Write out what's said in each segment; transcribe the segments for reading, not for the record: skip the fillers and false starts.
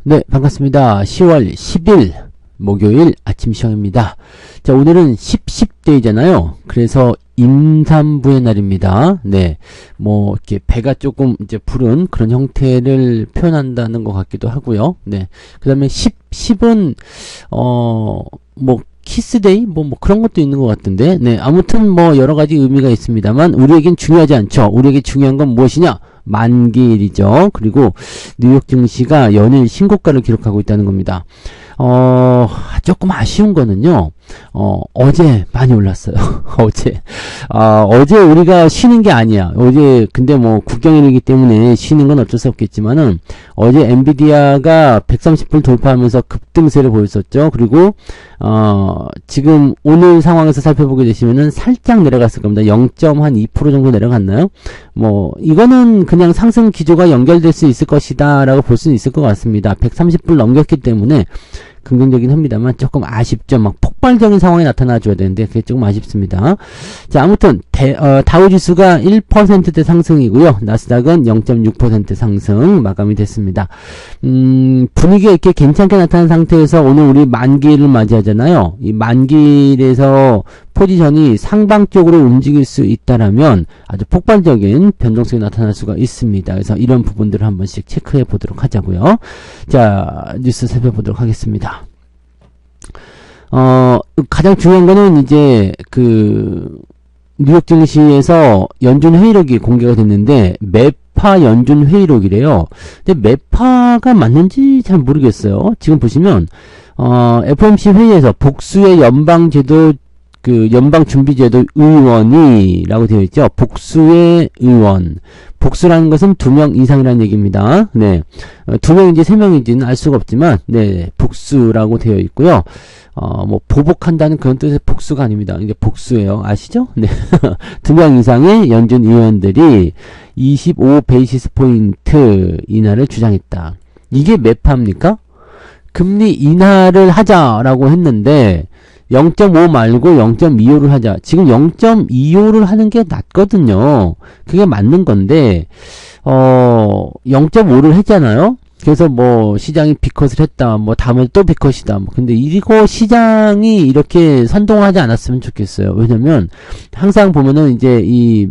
네, 반갑습니다. 10월 10일 목요일 아침 시황입니다. 자, 오늘은 10대이잖아요. 그래서 임산부의 날입니다. 네, 뭐 이렇게 배가 조금 이제 부른 그런 형태를 표현한다는 것 같기도 하고요. 네, 그 다음에 10은 뭐 키스데이 뭐 그런 것도 있는 것 같은데, 네, 아무튼 뭐 여러 가지 의미가 있습니다만 우리에겐 중요하지 않죠. 우리에게 중요한 건 무엇이냐? 만기일이죠. 그리고 뉴욕 증시가 연일 신고가를 기록하고 있다는 겁니다. 조금 아쉬운 거는요, 어제 많이 올랐어요. 어제 우리가 쉬는 게 아니야. 어제, 근데 뭐, 국경일이기 때문에 쉬는 건 어쩔 수 없겠지만은, 어제 엔비디아가 130불 돌파하면서 급등세를 보였었죠. 그리고, 지금 오늘 상황에서 살펴보게 되시면은 살짝 내려갔을 겁니다. 0.2% 정도 내려갔나요? 뭐, 이거는 그냥 상승 기조가 연결될 수 있을 것이다 라고 볼 수는 있을 것 같습니다. 130불 넘겼기 때문에, 긍정적이긴 합니다만 조금 아쉽죠. 막 폭발적인 상황이 나타나줘야 되는데 그게 조금 아쉽습니다. 자, 아무튼 다우지수가 1%대 상승이고요. 나스닥은 0.6% 상승 마감이 됐습니다. 분위기가 이렇게 괜찮게 나타난 상태에서 오늘 우리 만기일을 맞이하잖아요. 이 만기일에서 포지션이 상방 쪽으로 움직일 수 있다라면 아주 폭발적인 변동성이 나타날 수가 있습니다. 그래서 이런 부분들을 한 번씩 체크해 보도록 하자고요. 자, 뉴스 살펴보도록 하겠습니다. 가장 중요한 거는 이제 뉴욕 증시에서 연준 회의록이 공개가 됐는데 매파 연준 회의록이래요. 근데 매파가 맞는지 잘 모르겠어요. 지금 보시면 FOMC 회의에서 복수의 연방제도 연방준비제도 의원이라고 되어 있죠. 복수의 의원. 복수라는 것은 2명 이상이라는 얘기입니다. 네. 2명인지 3명인지는 알 수가 없지만, 네. 복수라고 되어 있고요. 뭐, 보복한다는 그런 뜻의 복수가 아닙니다. 이게 복수예요. 아시죠? 네. 2명 이상의 연준 의원들이 25 베이시스 포인트 인하를 주장했다. 이게 매파입니까? 금리 인하를 하자라고 했는데, 0.5 말고 0.25를 하자. 지금 0.25를 하는 게 낫거든요. 그게 맞는 건데, 0.5를 했잖아요? 그래서 뭐, 시장이 비컷을 했다. 뭐, 다음에 또 비컷이다. 뭐, 근데 이거 시장이 이렇게 선동하지 않았으면 좋겠어요. 왜냐면, 항상 보면은 이제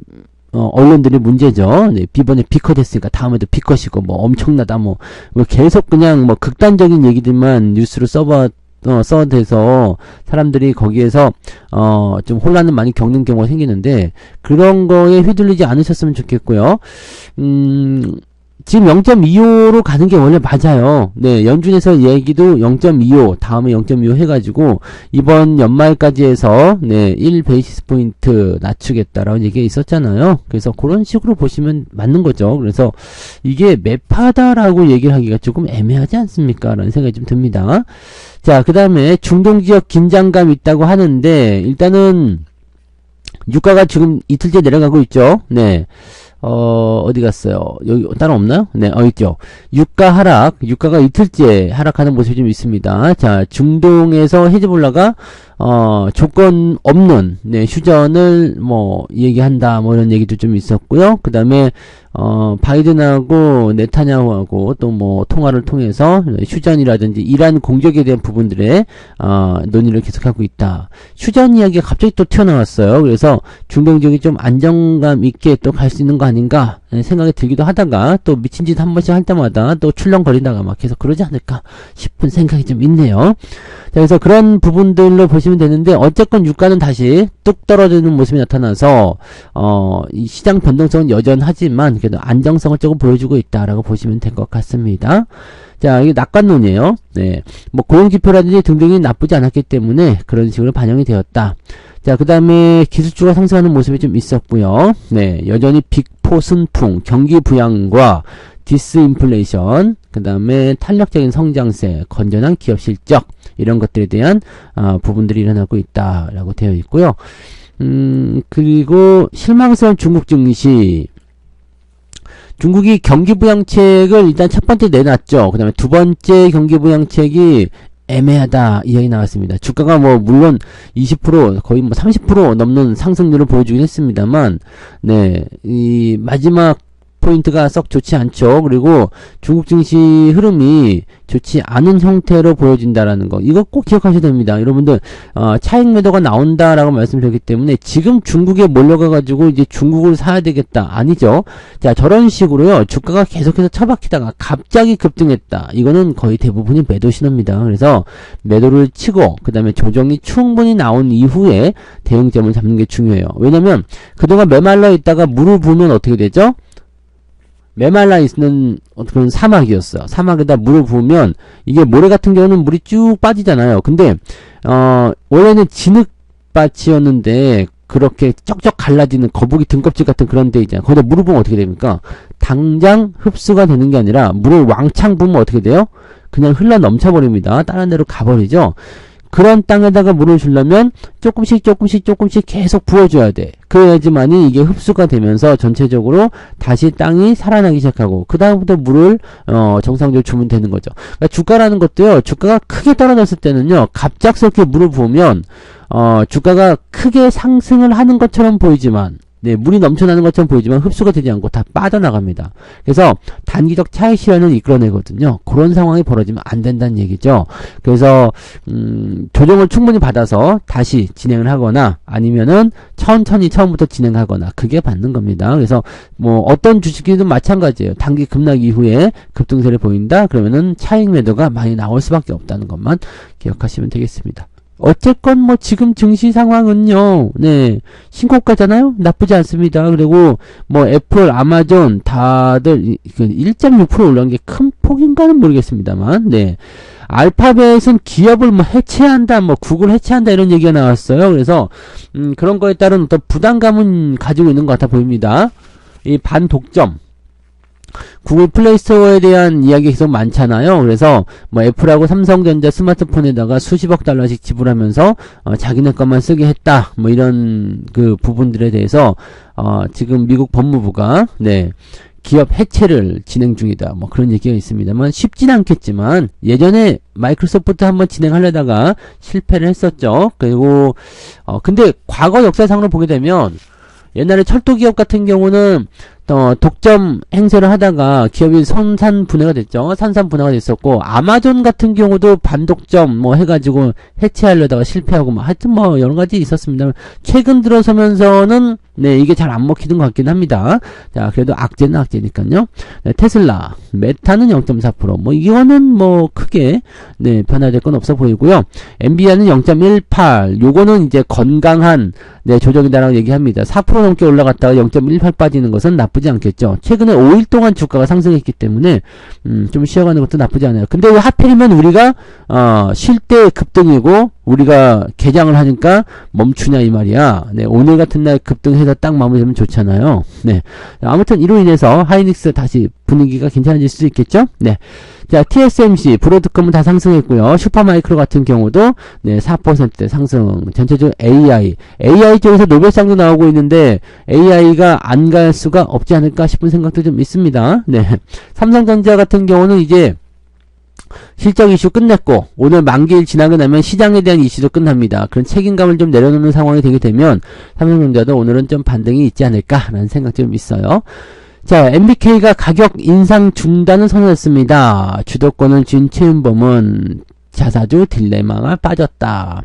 언론들이 문제죠. 네, 이번에 비컷 했으니까 다음에도 비컷이고, 뭐, 엄청나다. 뭐 계속 그냥 뭐, 극단적인 얘기들만 뉴스로 써대서 사람들이 거기에서 좀 혼란을 많이 겪는 경우가 생기는데 그런 거에 휘둘리지 않으셨으면 좋겠고요. 지금 0.25로 가는 게 원래 맞아요. 네, 연준에서 얘기도 0.25 다음에 0.25 해가지고 이번 연말까지 해서 네, 1 베이시스 포인트 낮추겠다라는 얘기가 있었잖아요. 그래서 그런 식으로 보시면 맞는 거죠. 그래서 이게 매파다라고 얘기를 하기가 조금 애매하지 않습니까? 라는 생각이 좀 듭니다. 자, 그 다음에 중동 지역 긴장감 있다고 하는데 일단은 유가가 지금 이틀째 내려가고 있죠. 네. 어디 갔어요? 여기 따로 없나요? 네, 있죠. 유가가 이틀째 하락하는 모습이 좀 있습니다. 자, 중동에서 헤즈볼라가 조건 없는 네, 휴전을 뭐 얘기한다 뭐 이런 얘기도 좀 있었고요. 그 다음에 바이든하고 네타냐후하고 또 뭐 통화를 통해서 휴전이라든지 이란 공격에 대한 부분들의 논의를 계속하고 있다. 휴전 이야기가 갑자기 또 튀어나왔어요. 그래서 중동 지역이 좀 안정감 있게 또 갈 수 있는 거 아닌가 생각이 들기도 하다가 또 미친 짓 한 번씩 할 때마다 또 출렁거리다가 막 계속 그러지 않을까 싶은 생각이 좀 있네요. 자, 그래서 그런 부분들로 보시면 되는데 어쨌건 유가는 다시 뚝 떨어지는 모습이 나타나서 이 시장 변동성은 여전하지만 그래도 안정성을 조금 보여주고 있다라고 보시면 될 것 같습니다. 자, 이게 낙관론이에요. 네, 뭐 고용지표라든지 등등이 나쁘지 않았기 때문에 그런 식으로 반영이 되었다. 자, 그 다음에 기술주가 상승하는 모습이 좀 있었고요. 네, 여전히 빅포순풍, 경기 부양과 디스인플레이션, 그 다음에 탄력적인 성장세, 건전한 기업 실적 이런 것들에 대한 부분들이 일어나고 있다라고 되어 있고요. 그리고 실망스러운 중국 증시. 중국이 경기부양책을 일단 첫 번째 내놨죠. 그 다음에 두 번째 경기부양책이 애매하다 이야기 나왔습니다. 주가가 뭐 물론 20% 거의 뭐 30% 넘는 상승률을 보여주긴 했습니다만 네, 이 마지막 포인트가 썩 좋지 않죠. 그리고 중국 증시 흐름이 좋지 않은 형태로 보여진다라는 거. 이거 꼭 기억하셔야 됩니다. 여러분들, 차익 매도가 나온다라고 말씀드렸기 때문에 지금 중국에 몰려가가지고 이제 중국을 사야 되겠다. 아니죠. 자, 저런 식으로요. 주가가 계속해서 처박히다가 갑자기 급등했다. 이거는 거의 대부분이 매도 신호입니다. 그래서 매도를 치고, 그 다음에 조정이 충분히 나온 이후에 대응점을 잡는 게 중요해요. 왜냐면 그동안 메말라 있다가 물을 부으면 어떻게 되죠? 메말라 있는 그런 사막이었어요. 사막에다 물을 부으면 이게 모래 같은 경우는 물이 쭉 빠지잖아요. 근데 원래는 진흙밭이었는데 그렇게 쩍쩍 갈라지는 거북이 등껍질 같은 그런 데 있잖아요. 거기다 물을 부으면 어떻게 됩니까? 당장 흡수가 되는 게 아니라 물을 왕창 부으면 어떻게 돼요? 그냥 흘러 넘쳐버립니다. 다른 데로 가버리죠. 그런 땅에다가 물을 주려면 조금씩 계속 부어줘야 돼. 그래야지만이 이게 흡수가 되면서 전체적으로 다시 땅이 살아나기 시작하고 그 다음부터 물을 정상적으로 주면 되는 거죠. 그러니까 주가라는 것도요. 주가가 크게 떨어졌을 때는요. 갑작스럽게 물을 부으면 주가가 크게 상승을 하는 것처럼 보이지만 네, 물이 넘쳐나는 것처럼 보이지만 흡수가 되지 않고 다 빠져나갑니다. 그래서 단기적 차익 실현을 이끌어내거든요. 그런 상황이 벌어지면 안 된다는 얘기죠. 그래서 조정을 충분히 받아서 다시 진행을 하거나 아니면은 천천히 처음부터 진행하거나 그게 받는 겁니다. 그래서 뭐 어떤 주식이든 마찬가지예요. 단기 급락 이후에 급등세를 보인다? 그러면은 차익 매도가 많이 나올 수밖에 없다는 것만 기억하시면 되겠습니다. 어쨌건 뭐 지금 증시 상황은요, 네, 신고가잖아요? 나쁘지 않습니다. 그리고 뭐 애플, 아마존 다들 1.6% 올라온 게 큰 폭인가는 모르겠습니다만, 네. 알파벳은 기업을 뭐 해체한다, 뭐 구글 해체한다 이런 얘기가 나왔어요. 그래서 그런 거에 따른 어떤 부담감은 가지고 있는 것 같아 보입니다. 이 반독점. 구글 플레이스토어에 대한 이야기 계속 많잖아요. 그래서 뭐 애플하고 삼성전자 스마트폰에다가 수십억 달러씩 지불하면서 자기네 것만 쓰게 했다. 뭐 이런 그 부분들에 대해서 지금 미국 법무부가 네 기업 해체를 진행 중이다. 뭐 그런 얘기가 있습니다만 쉽진 않겠지만 예전에 마이크로소프트 한번 진행하려다가 실패를 했었죠. 그리고 근데 과거 역사상으로 보게 되면 옛날에 철도기업 같은 경우는 독점 행세를 하다가 기업이 산산분해가 됐죠. 산산분해가 됐었고 아마존 같은 경우도 반독점 뭐 해가지고 해체하려다가 실패하고 뭐 하여튼 뭐 여러가지 있었습니다. 최근 들어서면서는 네 이게 잘 안 먹히는 것 같긴 합니다. 자 그래도 악재는 악재니까요. 네, 테슬라 메타는 0.4% 뭐 이거는 뭐 크게 네 변화될 건 없어 보이고요. 엔비디아는 0.18 요거는 이제 건강한 네 조정이다라고 얘기합니다. 4% 넘게 올라갔다가 0.18 빠지는 것은 나쁘지 않겠죠. 최근에 5일 동안 주가가 상승했기 때문에 좀 쉬어가는 것도 나쁘지 않아요. 근데 왜 하필이면 우리가 쉴 때 급등이고 우리가 개장을 하니까 멈추냐 이 말이야. 네, 오늘 같은 날 급등해서 딱 마무리되면 좋잖아요. 네, 아무튼 이로 인해서 하이닉스 다시 분위기가 괜찮아질 수 있겠죠. 네, 자 TSMC, 브로드컴은 다 상승했고요. 슈퍼마이크로 같은 경우도 네 4% 상승. 전체적으로 AI 쪽에서 노벨상도 나오고 있는데 AI가 안 갈 수가 없지 않을까 싶은 생각도 좀 있습니다. 네, 삼성전자 같은 경우는 이제 실적 이슈 끝냈고 오늘 만기일 지나고 나면 시장에 대한 이슈도 끝납니다. 그런 책임감을 좀 내려놓는 상황이 되게 되면 삼성전자도 오늘은 좀 반등이 있지 않을까라는 생각 좀 있어요. 자, MBK가 가격 인상 중단을 선언했습니다. 주도권을 쥔 최윤범은 자사주 딜레마가 빠졌다.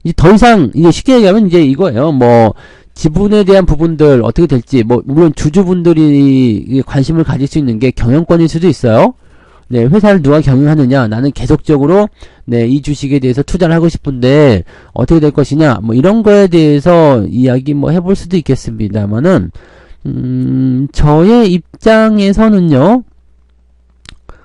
이제 더 이상 이제 쉽게 얘기하면 이제 이거예요. 뭐 지분에 대한 부분들 어떻게 될지 뭐 물론 주주분들이 관심을 가질 수 있는 게 경영권일 수도 있어요. 네, 회사를 누가 경영하느냐, 나는 계속적으로 네, 이 주식에 대해서 투자를 하고 싶은데 어떻게 될 것이냐, 뭐 이런 거에 대해서 이야기 뭐 해볼 수도 있겠습니다만은 저의 입장에서는요.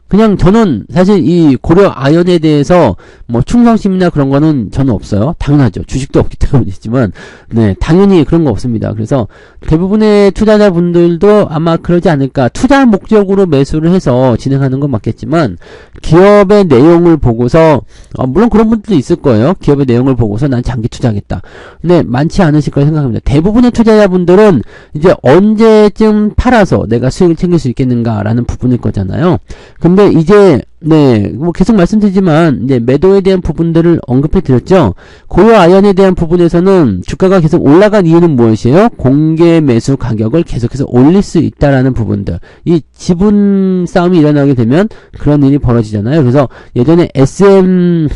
그냥 저는 사실 이 고려 아연에 대해서 뭐 충성심이나 그런 거는 저는 없어요. 당연하죠. 주식도 없기 때문이지만 네 당연히 그런 거 없습니다. 그래서 대부분의 투자자분들도 아마 그러지 않을까. 투자 목적으로 매수를 해서 진행하는 건 맞겠지만 기업의 내용을 보고서 물론 그런 분들도 있을 거예요. 기업의 내용을 보고서 난 장기 투자하겠다. 근데 많지 않으실 거라 생각합니다. 대부분의 투자자분들은 이제 언제쯤 팔아서 내가 수익을 챙길 수 있겠는가라는 부분일 거잖아요. 근데 근데 이제 뭐 계속 말씀드리지만 이제 매도에 대한 부분들을 언급해 드렸죠. 고려 아연에 대한 부분에서는 주가가 계속 올라간 이유는 무엇이에요? 공개 매수 가격을 계속해서 올릴 수 있다라는 부분들. 이 지분 싸움이 일어나게 되면 그런 일이 벌어지잖아요. 그래서 예전에 SM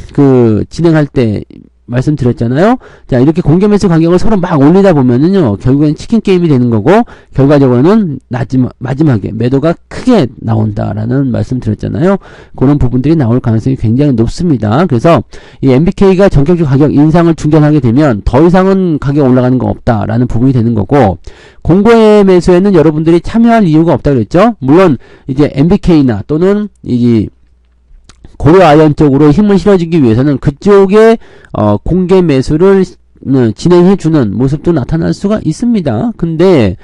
진행할 때 말씀드렸잖아요. 자, 이렇게 공개 매수 가격을 서로 막 올리다 보면은요, 결국엔 치킨 게임이 되는 거고, 결과적으로는 마지막에 매도가 크게 나온다라는 말씀 드렸잖아요. 그런 부분들이 나올 가능성이 굉장히 높습니다. 그래서 이 MBK가 전격적 가격 인상을 중단하게 되면 더 이상은 가격 올라가는 거 없다라는 부분이 되는 거고, 공개 매수에는 여러분들이 참여할 이유가 없다 그랬죠. 물론 이제 MBK나 또는 이 고려 아연 쪽으로 힘을 실어주기 위해서는 그쪽에 공개 매수를 진행해주는 모습도 나타날 수가 있습니다. 근데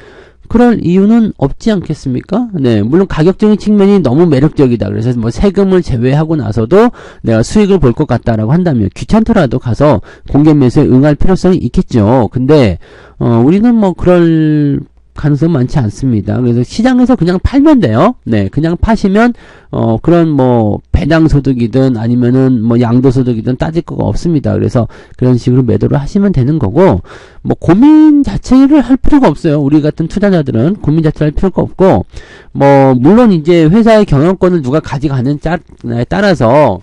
그럴 이유는 없지 않겠습니까? 네, 물론 가격적인 측면이 너무 매력적이다. 그래서 뭐 세금을 제외하고 나서도 내가 수익을 볼 것 같다라고 한다면 귀찮더라도 가서 공개 매수에 응할 필요성이 있겠죠. 근데 우리는 뭐 그럴 가능성은 많지 않습니다. 그래서 시장에서 그냥 팔면 돼요. 네, 그냥 파시면 그런 뭐 배당 소득이든 아니면은 뭐 양도 소득이든 따질 거가 없습니다. 그래서 그런 식으로 매도를 하시면 되는 거고, 뭐 고민 자체를 할 필요가 없어요. 우리 같은 투자자들은 고민 자체를 할 필요가 없고, 뭐 물론 이제 회사의 경영권을 누가 가져가느냐에 따라서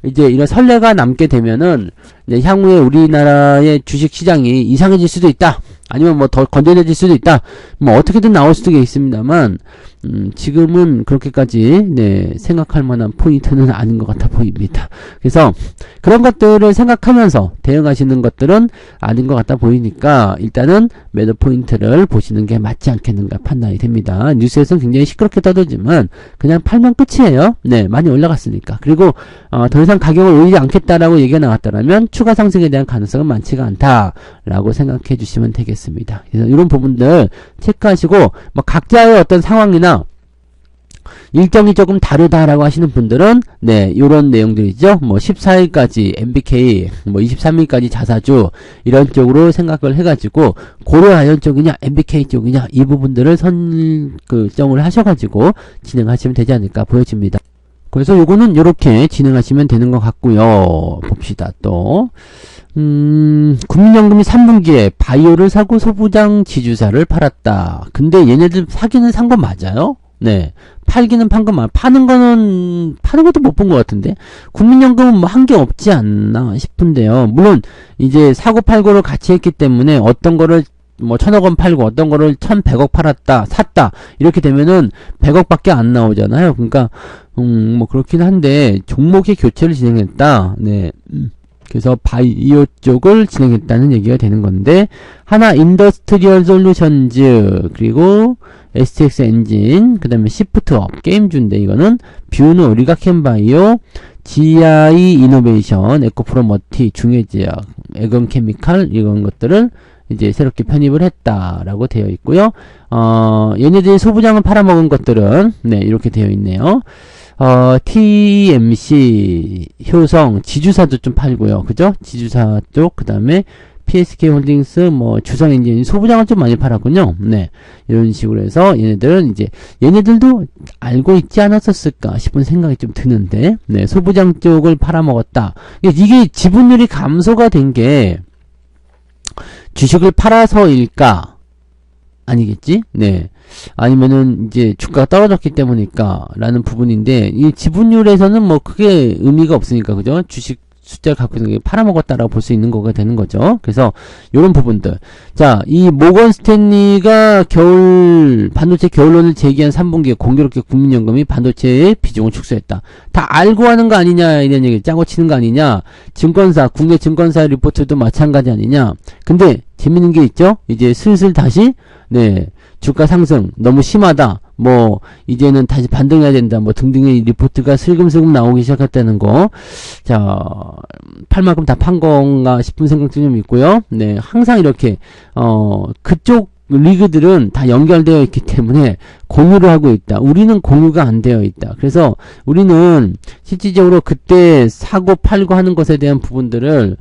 이제 이런 선례가 남게 되면은 이제 향후에 우리나라의 주식 시장이 이상해질 수도 있다. 아니면 뭐 더 건전해질 수도 있다. 뭐 어떻게든 나올 수도 있습니다만, 지금은 그렇게까지 생각할 만한 포인트는 아닌 것 같아 보입니다. 그래서 그런 것들을 생각하면서 대응하시는 것들은 아닌 것 같아 보이니까 일단은 매도 포인트를 보시는 게 맞지 않겠는가 판단이 됩니다. 뉴스에서는 굉장히 시끄럽게 떠들지만 그냥 팔면 끝이에요. 네, 많이 올라갔으니까. 그리고 더 이상 가격을 올리지 않겠다라고 얘기가 나왔다라면 추가 상승에 대한 가능성은 많지가 않다라고 생각해 주시면 되겠습니다. 그래서 이런 부분들 체크하시고, 뭐 각자의 어떤 상황이나 일정이 조금 다르다라고 하시는 분들은 요런 내용들이죠. 뭐 14일까지 MBK, 뭐 23일까지 자사주 이런 쪽으로 생각을 해가지고 고려 아연 쪽이냐 MBK 쪽이냐 이 부분들을 선정을 하셔가지고 진행하시면 되지 않을까 보여집니다. 그래서 요거는 요렇게 진행하시면 되는 것 같고요. 봅시다. 또 국민연금이 3분기에 바이오를 사고 소부장 지주사를 팔았다. 근데 얘네들 사기는 산 거 맞아요? 네. 팔기는 판 거 파는 것도 못 본 것 같은데. 국민연금은 뭐 한 게 없지 않나 싶은데요. 물론 이제 사고 팔고를 같이 했기 때문에 어떤 거를 뭐 1000억 원 팔고 어떤 거를 1100억 샀다. 이렇게 되면은 100억밖에 안 나오잖아요. 그러니까 뭐 그렇긴 한데 종목의 교체를 진행했다. 네. 그래서 바이오 쪽을 진행했다는 얘기가 되는 건데, 하나 인더스트리얼 솔루션즈, 그리고 STX 엔진, 그 다음에 시프트업, 게임주인데 이거는 뷰노, 리가켄바이오, GI 이노베이션, 에코프로머티, 중해제약, 에건케미칼 이런 것들을 이제 새롭게 편입을 했다라고 되어 있고요. 얘네들이 소부장을 팔아먹은 것들은 이렇게 되어 있네요. TMC, 효성, 지주사도 좀 팔고요. 그죠? 지주사 쪽, 그 다음에 PSK 홀딩스, 뭐, 주성엔진, 소부장을 좀 많이 팔았군요. 네. 이런 식으로 해서 얘네들은 이제, 얘네들도 알고 있지 않았었을까 싶은 생각이 좀 드는데, 소부장 쪽을 팔아먹었다. 이게 지분율이 감소가 된 게, 주식을 팔아서일까? 아니겠지? 네. 아니면은 이제 주가가 떨어졌기 때문일까? 라는 부분인데, 이 지분율에서는 뭐 크게 의미가 없으니까, 그죠? 주식 숫자를 갖고 있는 게 팔아먹었다라고 볼 수 있는 거가 되는 거죠. 그래서 요런 부분들. 자, 이 모건 스탠리가 반도체 겨울론을 제기한 3분기에 공교롭게 국민연금이 반도체의 비중을 축소했다. 다 알고 하는 거 아니냐 이런 얘기, 짜고 치는 거 아니냐. 증권사, 국내 증권사 리포트도 마찬가지 아니냐. 근데 재밌는 게 있죠. 이제 슬슬 다시 주가 상승 너무 심하다. 뭐 이제는 다시 반등해야 된다. 뭐 등등의 리포트가 슬금슬금 나오기 시작했다는 거. 자, 팔 만큼 다 판 건가 싶은 생각도 좀 있고요. 네, 항상 이렇게 그쪽 리그들은 다 연결되어 있기 때문에 공유를 하고 있다. 우리는 공유가 안 되어 있다. 그래서 우리는 실질적으로 그때 사고 팔고 하는 것에 대한 부분들을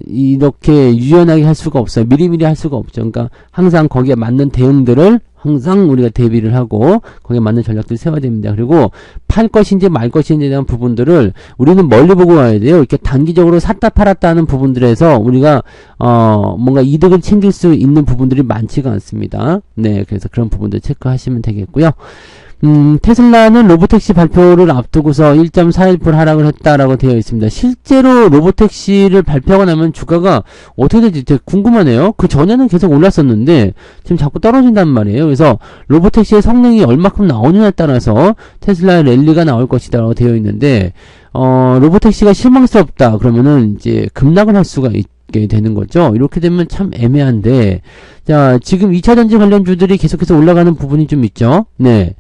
이렇게 유연하게 할 수가 없어요. 미리미리 할 수가 없죠. 그러니까 항상 거기에 맞는 대응들을 항상 우리가 대비를 하고 거기에 맞는 전략들을 세워야 됩니다. 그리고 팔 것인지 말 것인지에 대한 부분들을 우리는 멀리 보고 와야 돼요. 이렇게 단기적으로 샀다 팔았다 하는 부분들에서 우리가 뭔가 이득을 챙길 수 있는 부분들이 많지가 않습니다. 네, 그래서 그런 부분들 체크하시면 되겠고요. 테슬라는 로보택시 발표를 앞두고서 1.41% 하락을 했다라고 되어 있습니다. 실제로 로보택시를 발표하고 나면 주가가 어떻게 될지 되게 궁금하네요. 그 전에는 계속 올랐었는데 지금 자꾸 떨어진단 말이에요. 그래서 로보택시의 성능이 얼마큼 나오느냐에 따라서 테슬라의 랠리가 나올 것이다라고 되어 있는데 로보택시가 실망스럽다 그러면은 이제 급락을 할 수가 있게 되는 거죠. 이렇게 되면 참 애매한데, 자, 지금 2차전지 관련주들이 계속해서 올라가는 부분이 좀 있죠. 네.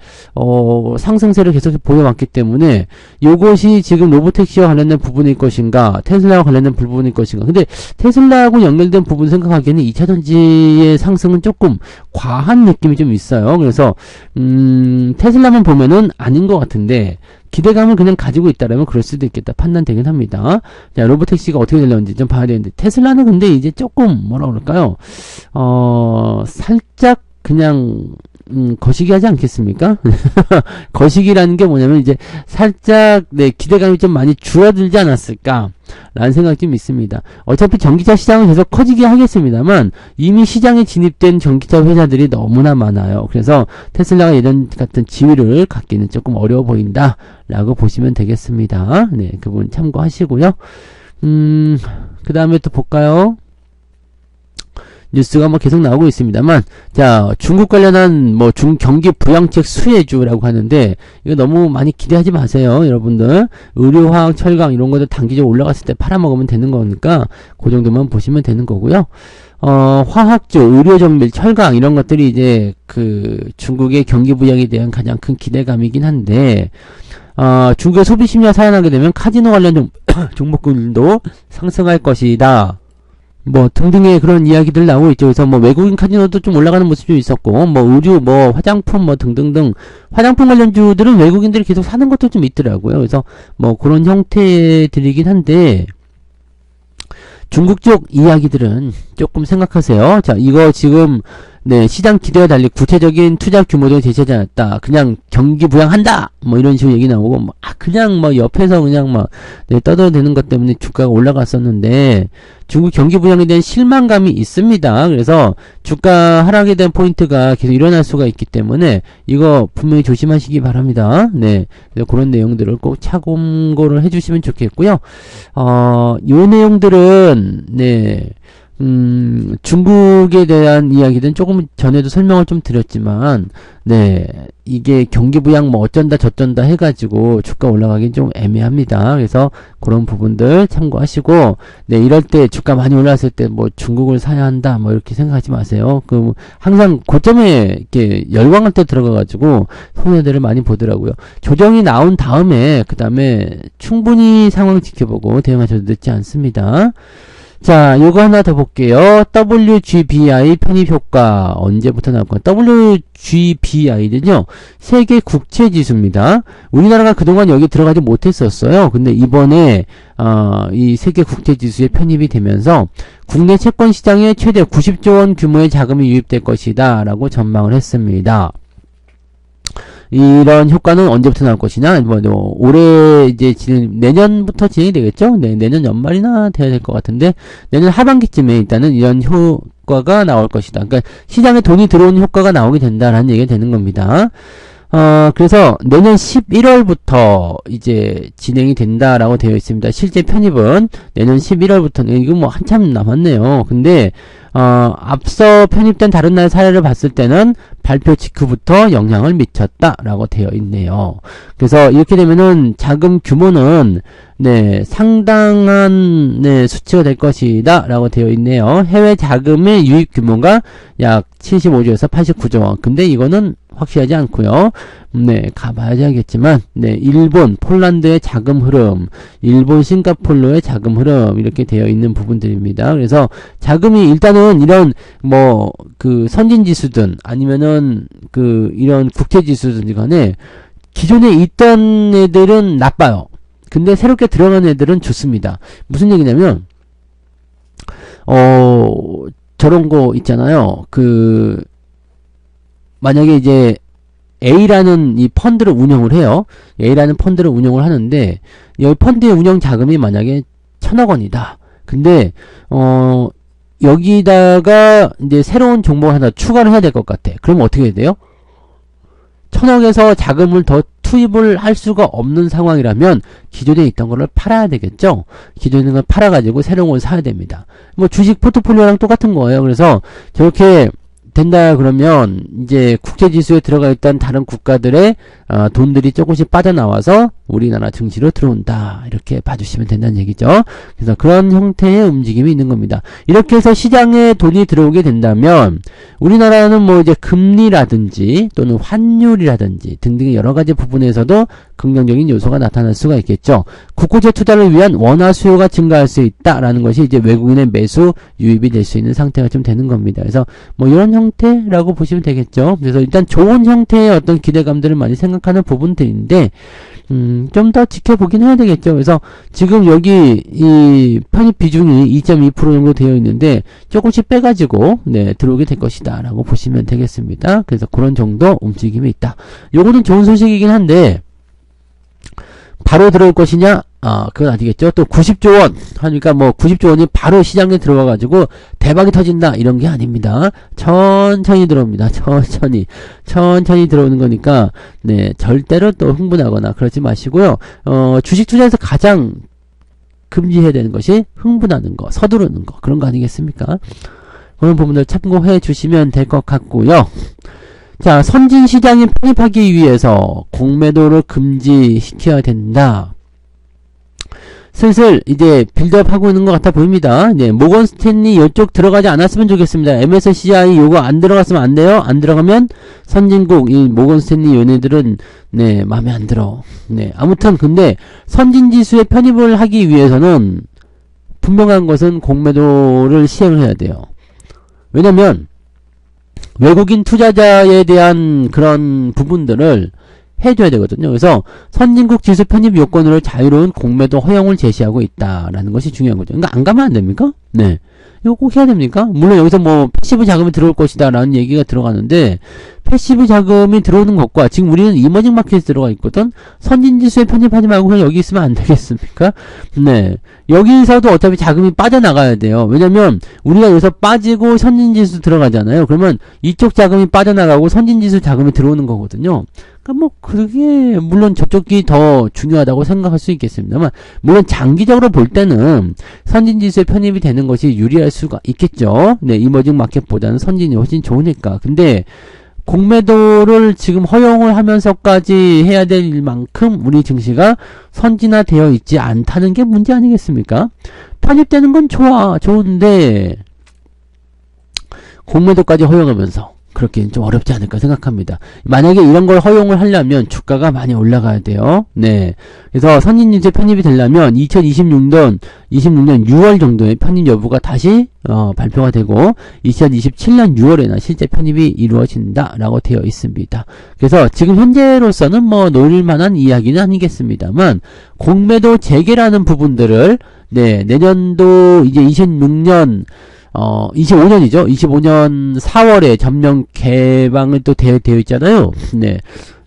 상승세를 계속 보여왔기 때문에, 요것이 지금 로보택시와 관련된 부분일 것인가, 테슬라와 관련된 부분일 것인가. 근데, 테슬라하고 연결된 부분 생각하기에는 2차전지의 상승은 조금 과한 느낌이 좀 있어요. 그래서, 테슬라만 보면은 아닌 것 같은데, 기대감을 그냥 가지고 있다라면 그럴 수도 있겠다 판단되긴 합니다. 자, 로보택시가 어떻게 되려는지 좀 봐야 되는데, 테슬라는 근데 이제 조금 뭐라 그럴까요? 살짝 그냥 거시기 하지 않겠습니까? 거시기라는 게 뭐냐면 이제 살짝 기대감이 좀 많이 줄어들지 않았을까 라는 생각이 좀 있습니다. 어차피 전기차 시장은 계속 커지게 하겠습니다만 이미 시장에 진입된 전기차 회사들이 너무나 많아요. 그래서 테슬라가 예전 같은 지위를 갖기는 조금 어려워 보인다 라고 보시면 되겠습니다. 네, 그 부분 참고하시고요. 그 다음에 또 볼까요? 뉴스가 뭐 계속 나오고 있습니다만, 자, 중국 관련한 뭐 경기 부양책 수혜주라고 하는데, 이거 너무 많이 기대하지 마세요, 여러분들. 의료, 화학, 철강 이런 것들 단기적으로 올라갔을 때 팔아먹으면 되는 거니까, 그 정도만 보시면 되는 거고요. 화학주, 의료 정밀, 철강 이런 것들이 이제 그 중국의 경기 부양에 대한 가장 큰 기대감이긴 한데, 중국의 소비 심리가 살아나게 되면 카지노 관련 종목들도 상승할 것이다. 뭐 등등의 그런 이야기들 나오고 있죠. 그래서 뭐 외국인 카지노도 좀 올라가는 모습이 좀 있었고, 뭐 의류, 뭐 화장품, 뭐 등등등 화장품 관련주들은 외국인들이 계속 사는 것도 좀 있더라고요. 그래서 뭐 그런 형태들이긴 한데, 중국 쪽 이야기들은 조금 생각하세요. 자, 이거 지금 네, 시장 기대와 달리 구체적인 투자 규모도 제시하지 않았다. 그냥 경기 부양한다! 뭐 이런 식으로 얘기 나오고, 뭐, 그냥 뭐 옆에서 그냥 막, 네, 떠들어대는 것 때문에 주가가 올라갔었는데, 중국 경기 부양에 대한 실망감이 있습니다. 그래서 주가 하락에 대한 포인트가 계속 일어날 수가 있기 때문에, 이거 분명히 조심하시기 바랍니다. 네. 그래서 그런 내용들을 꼭 참고를 해주시면 좋겠고요. 요 내용들은, 네. 중국에 대한 이야기는 조금 전에도 설명을 좀 드렸지만, 네, 이게 경기 부양 뭐 어쩐다 저쩐다 해가지고 주가 올라가긴 좀 애매합니다. 그래서 그런 부분들 참고하시고, 네, 이럴 때 주가 많이 올랐을 때 뭐 중국을 사야 한다 뭐 이렇게 생각하지 마세요. 항상 고점에 이렇게 열광할 때 들어가가지고 손해들을 많이 보더라고요. 조정이 나온 다음에 그 다음에 충분히 상황을 지켜보고 대응하셔도 늦지 않습니다. 자, 요거 하나 더 볼게요. WGBI 편입효과 언제부터 나올까요? WGBI는요, 세계 국채지수입니다. 우리나라가 그동안 여기 들어가지 못했었어요. 근데 이번에 이 세계 국채지수에 편입이 되면서 국내 채권 시장에 최대 90조 원 규모의 자금이 유입될 것이다 라고 전망을 했습니다. 이런 효과는 언제부터 나올 것이냐, 올해 이제 내년부터 진행이 되겠죠? 네, 내년 연말이나 돼야 될 것 같은데, 내년 하반기쯤에 일단은 이런 효과가 나올 것이다. 그러니까 시장에 돈이 들어오는 효과가 나오게 된다라는 얘기가 되는 겁니다. 그래서 내년 11월부터 이제 진행이 된다라고 되어 있습니다. 실제 편입은 내년 11월부터는, 이거 뭐 한참 남았네요. 근데, 앞서 편입된 다른 나라 사례를 봤을 때는 발표 직후부터 영향을 미쳤다라고 되어 있네요. 그래서 이렇게 되면은 자금 규모는 네, 상당한 네, 수치가 될 것이다 라고 되어 있네요. 해외 자금의 유입 규모가 약 75조에서 89조 원. 근데 이거는 확실하지 않고요. 네, 가봐야지 알겠지만, 네, 일본, 폴란드의 자금 흐름, 일본, 싱가폴로의 자금 흐름, 이렇게 되어 있는 부분들입니다. 그래서 자금이 일단은 이런, 뭐, 선진지수든, 아니면은, 이런 국제지수든 간에, 기존에 있던 애들은 나빠요. 근데 새롭게 들어간 애들은 좋습니다. 무슨 얘기냐면, 저런 거 있잖아요. 만약에 이제 A라는 이 펀드를 운영을 해요. A라는 펀드를 운영을 하는데 여기 펀드의 운영 자금이 만약에 1000억 원이다. 근데 여기다가 이제 새로운 종목을 하나 추가를 해야 될 것 같아. 그러면 어떻게 해야 돼요? 1000억에서 자금을 더 투입을 할 수가 없는 상황이라면 기존에 있던 거를 팔아야 되겠죠. 기존에 있는 걸 팔아가지고 새로운 걸 사야 됩니다. 뭐 주식 포트폴리오랑 똑같은 거예요. 그래서 저렇게 된다 그러면 이제 국제지수에 들어가 있던 다른 국가들의 돈들이 조금씩 빠져나와서 우리나라 증시로 들어온다, 이렇게 봐주시면 된다는 얘기죠. 그래서 그런 형태의 움직임이 있는 겁니다. 이렇게 해서 시장에 돈이 들어오게 된다면 우리나라는 뭐 이제 금리라든지 또는 환율이라든지 등등의 여러 가지 부분에서도 긍정적인 요소가 나타날 수가 있겠죠. 국고채 투자를 위한 원화 수요가 증가할 수 있다라는 것이 이제 외국인의 매수 유입이 될 수 있는 상태가 좀 되는 겁니다. 그래서 뭐 이런 형태라고 보시면 되겠죠. 그래서 일단 좋은 형태의 어떤 기대감들을 많이 생각하는 부분들인데 좀 더 지켜보긴 해야 되겠죠. 그래서 지금 여기 이 편입 비중이 2.2% 정도 되어 있는데 조금씩 빼가지고 들어오게 될 것이다 라고 보시면 되겠습니다. 그래서 그런 정도 움직임이 있다. 요거는 좋은 소식이긴 한데 바로 들어올 것이냐? 그건 아니겠죠. 또 90조 원 하니까 뭐 90조 원이 바로 시장에 들어와가지고 대박이 터진다, 이런 게 아닙니다. 천천히 들어옵니다. 천천히 들어오는 거니까 절대로 또 흥분하거나 그러지 마시고요. 주식 투자에서 가장 금지해야 되는 것이 흥분하는 거, 서두르는 거, 그런 거 아니겠습니까? 그런 부분들 참고해 주시면 될 것 같고요. 자, 선진시장에 편입하기 위해서 공매도를 금지시켜야 된다. 슬슬 이제 빌드업 하고 있는 것 같아 보입니다. 모건 스탠리 이쪽 들어가지 않았으면 좋겠습니다. MSCI 요거 안 들어갔으면 안 돼요. 안 들어가면 선진국 이 모건 스탠리 얘네들은 마음에 안 들어. 아무튼 근데 선진지수에 편입을 하기 위해서는 분명한 것은 공매도를 시행을 해야 돼요. 왜냐면 외국인 투자자에 대한 그런 부분들을 해줘야 되거든요. 그래서 선진국 지수 편입 요건으로 자유로운 공매도 허용을 제시하고 있다라는 것이 중요한 거죠. 그러니까 안 가면 안 됩니까? 이거 꼭 해야 됩니까? 물론 여기서 뭐 패시브 자금이 들어올 것이다 라는 얘기가 들어가는데 패시브 자금이 들어오는 것과 지금 우리는 이머징 마켓에 들어가 있거든. 선진지수에 편입하지 말고 그냥 여기 있으면 안 되겠습니까? 여기서도 어차피 자금이 빠져나가야 돼요. 왜냐면 우리가 여기서 빠지고 선진지수 들어가잖아요. 그러면 이쪽 자금이 빠져나가고 선진지수 자금이 들어오는 거거든요. 그러니까 뭐 그게 물론 저쪽이 더 중요하다고 생각할 수 있겠습니다만, 물론 장기적으로 볼 때는 선진지수에 편입이 되는 것이 유리할 수가 있겠죠. 이머징 마켓보다는 선진이 훨씬 좋으니까. 근데 공매도를 지금 허용을 하면서까지 해야 될 만큼 우리 증시가 선진화되어 있지 않다는 게 문제 아니겠습니까? 편입되는 건 좋은데 공매도까지 허용하면서 그렇게는 좀 어렵지 않을까 생각합니다. 만약에 이런 걸 허용을 하려면 주가가 많이 올라가야 돼요. 그래서 선진지수에 편입이 되려면 2026년 6월 정도에 편입 여부가 다시 발표가 되고 2027년 6월에나 실제 편입이 이루어진다라고 되어 있습니다. 그래서 지금 현재로서는 뭐 노릴만한 이야기는 아니겠습니다만 공매도 재개라는 부분들을 내년도 이제 25년이죠. 25년 4월에 전면 개방을 또 되어 있잖아요.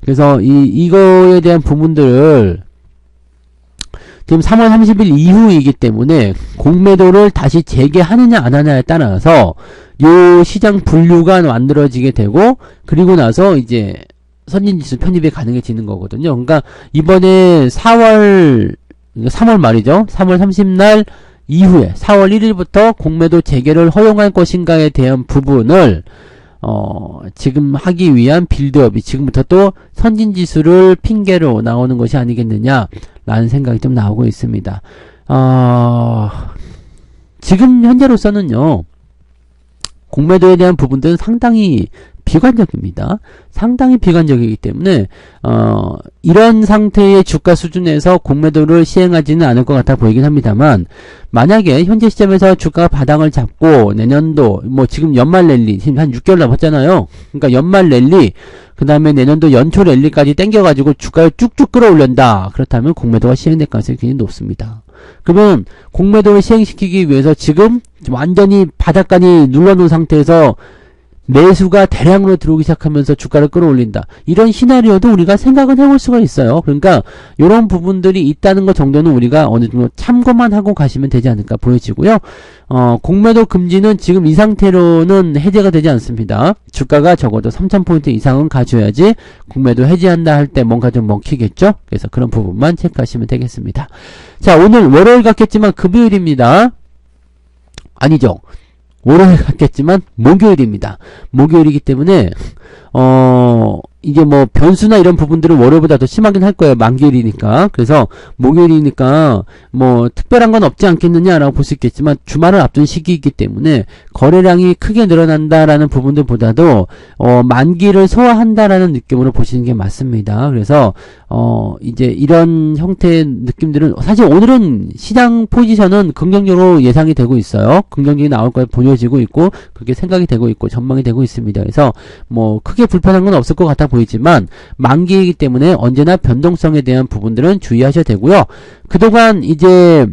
그래서 이거에 대한 부분들을 지금 3월 30일 이후이기 때문에 공매도를 다시 재개하느냐 안 하느냐에 따라서 요 시장 분류가 만들어지게 되고, 그리고 나서 이제 선진지수 편입이 가능해지는 거거든요. 그러니까 이번에 3월 말이죠. 3월 30날 이후에 4월 1일부터 공매도 재개를 허용할 것인가에 대한 부분을 지금 하기 위한 빌드업이 지금부터 또 선진지수를 핑계로 나오는 것이 아니겠느냐 라는 생각이 좀 나오고 있습니다. 지금 현재로서는요, 공매도에 대한 부분들은 상당히 비관적입니다. 상당히 비관적이기 때문에 이런 상태의 주가 수준에서 공매도를 시행하지는 않을 것 같아 보이긴 합니다만, 만약에 현재 시점에서 주가가 바닥을 잡고 내년도 뭐 지금 연말 랠리 지금 한 6개월 남았잖아요. 그러니까 연말 랠리 그 다음에 내년도 연초 랠리까지 땡겨가지고 주가를 쭉쭉 끌어올린다. 그렇다면 공매도가 시행될 가능성이 굉장히 높습니다. 그러면 공매도를 시행시키기 위해서 지금 완전히 바닥까지 눌러놓은 상태에서 매수가 대량으로 들어오기 시작하면서 주가를 끌어올린다. 이런 시나리오도 우리가 생각은 해볼 수가 있어요. 그러니까 이런 부분들이 있다는 것 정도는 우리가 어느 정도 참고만 하고 가시면 되지 않을까 보여지고요. 공매도 금지는 지금 이 상태로는 해제가 되지 않습니다. 주가가 적어도 3,000포인트 이상은 가져야지 공매도 해제한다 할 때 뭔가 좀 먹히겠죠. 그래서 그런 부분만 체크하시면 되겠습니다. 자, 오늘 월요일 같겠지만 금요일입니다. 아니죠. 월요일 같겠지만 목요일입니다. 목요일이기 때문에 이게 뭐 변수나 이런 부분들은 월요일보다 더 심하긴 할 거예요. 만기일이니까. 그래서 목요일이니까 뭐 특별한 건 없지 않겠느냐라고 볼 수 있겠지만 주말을 앞둔 시기이기 때문에 거래량이 크게 늘어난다라는 부분들보다도 만기를 소화한다라는 느낌으로 보시는 게 맞습니다. 그래서 이제 이런 형태의 느낌들은 사실 오늘은 시장 포지션은 긍정적으로 예상이 되고 있어요. 긍정적이 나올 거에 보여지고 있고 그렇게 생각이 되고 있고 전망이 되고 있습니다. 그래서 뭐 크게 불편한 건 없을 것 같아 보이지만 만기이기 때문에 언제나 변동성에 대한 부분들은 주의하셔야 되고요. 그동안 이제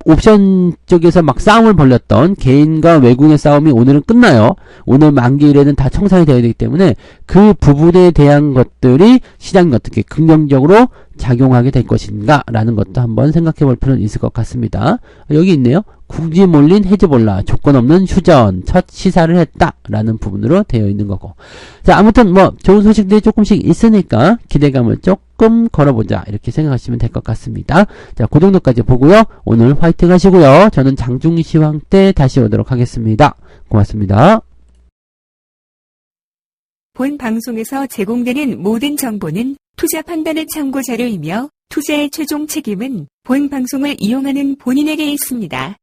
옵션 쪽에서 막 싸움을 벌였던 개인과 외국인의 싸움이 오늘은 끝나요. 오늘 만기일에는 다 청산이 되어야 되기 때문에 그 부분에 대한 것들이 시장이 어떻게 긍정적으로 작용하게 될 것인가 라는 것도 한번 생각해 볼 필요는 있을 것 같습니다. 여기 있네요. 국지 몰린 헤즈볼라 조건 없는 휴전 첫 시사를 했다 라는 부분으로 되어 있는 거고. 자, 아무튼 뭐 좋은 소식들이 조금씩 있으니까 기대감을 조금 걸어보자 이렇게 생각하시면 될 것 같습니다. 자, 그 정도까지 보고요. 오늘 화이팅 하시고요. 저는 장중시황 때 다시 오도록 하겠습니다. 고맙습니다. 본 방송에서 제공되는 모든 정보는 투자 판단의 참고 자료이며 투자의 최종 책임은 본 방송을 이용하는 본인에게 있습니다.